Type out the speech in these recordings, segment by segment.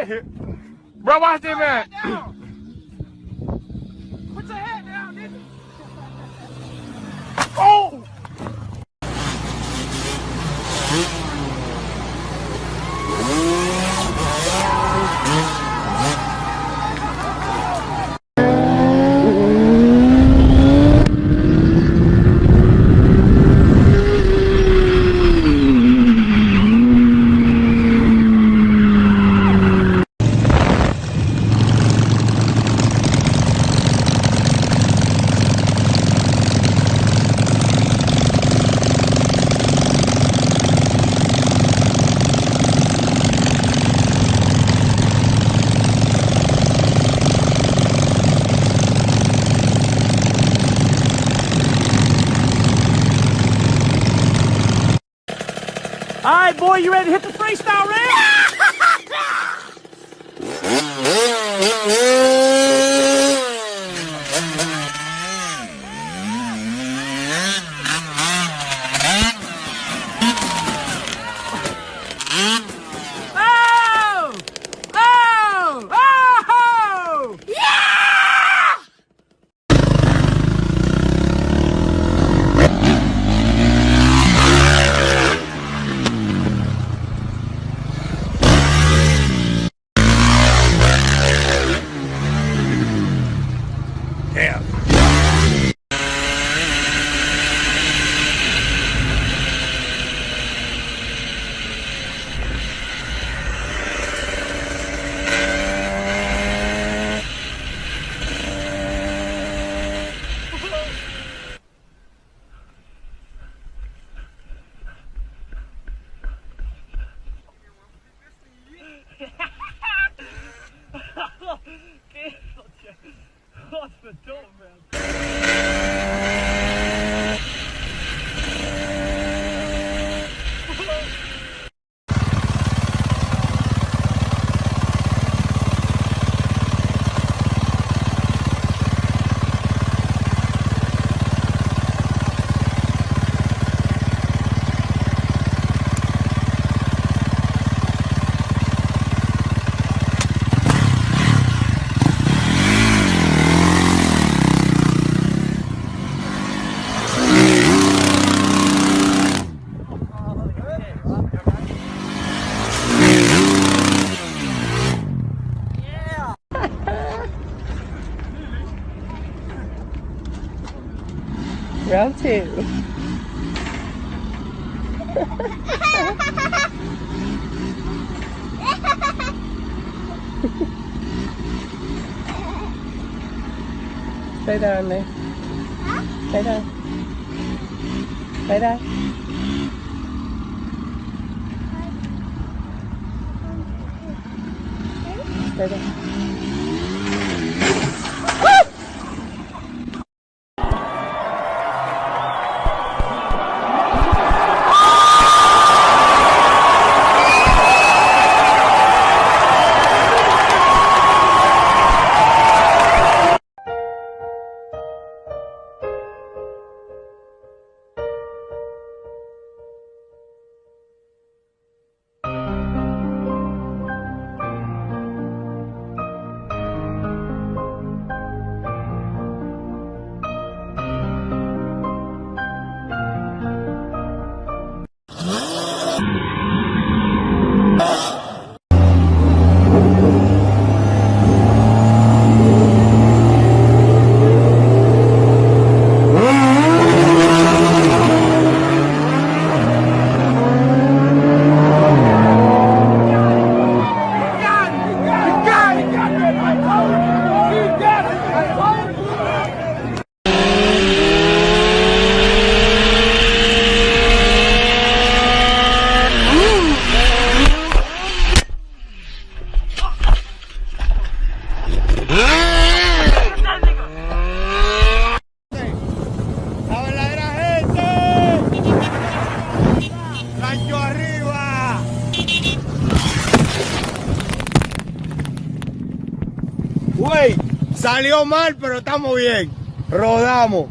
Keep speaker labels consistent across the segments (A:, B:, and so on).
A: Bro, watch this, man.
B: Put your head down, nigga.
A: Oh!
B: All right, boy, you ready to hit the freestyle ramp? Wat verdomme,
C: Round two. Stay down there. Stay down. Stay down. Stay down.
A: Güey, salió mal, pero estamos bien. Rodamos.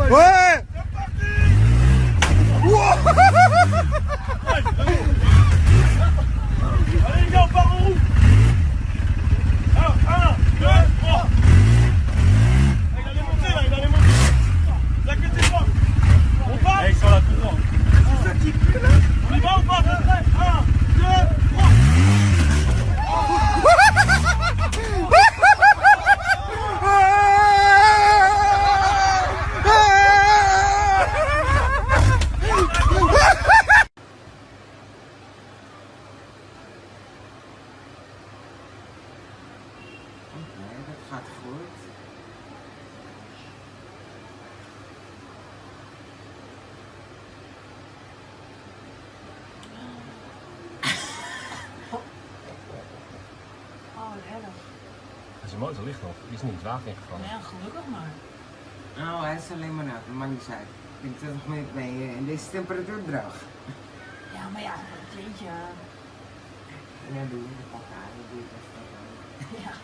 A: Ouais.
B: Allez les gars, on part en route. 1, 2, 3. Il allait monter là, il allait monter. Ne vous inquiétez pas. On part. Ils sont là tout droit. C'est ça qui pue là. On y va ou pas? 1, 2, 3.
D: Nee, dat gaat goed.
C: Oh, erg.
E: Zijn motor ligt nog, die is niet het water ingevallen.
C: Ja, gelukkig maar.
D: Nou, hij is alleen maar nat, dat maakt niet uit. Ik denk dat het nog mee in deze temperatuur droog.
C: Ja, maar ja, jeetje.
D: Ja, doe je de pakken aan, doe je dat aan.
C: Ja.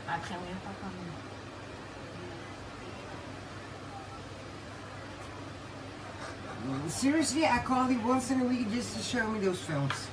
C: Maar ik ga hem weer pakken.
D: Seriously, I call you once in a week just to show me those films.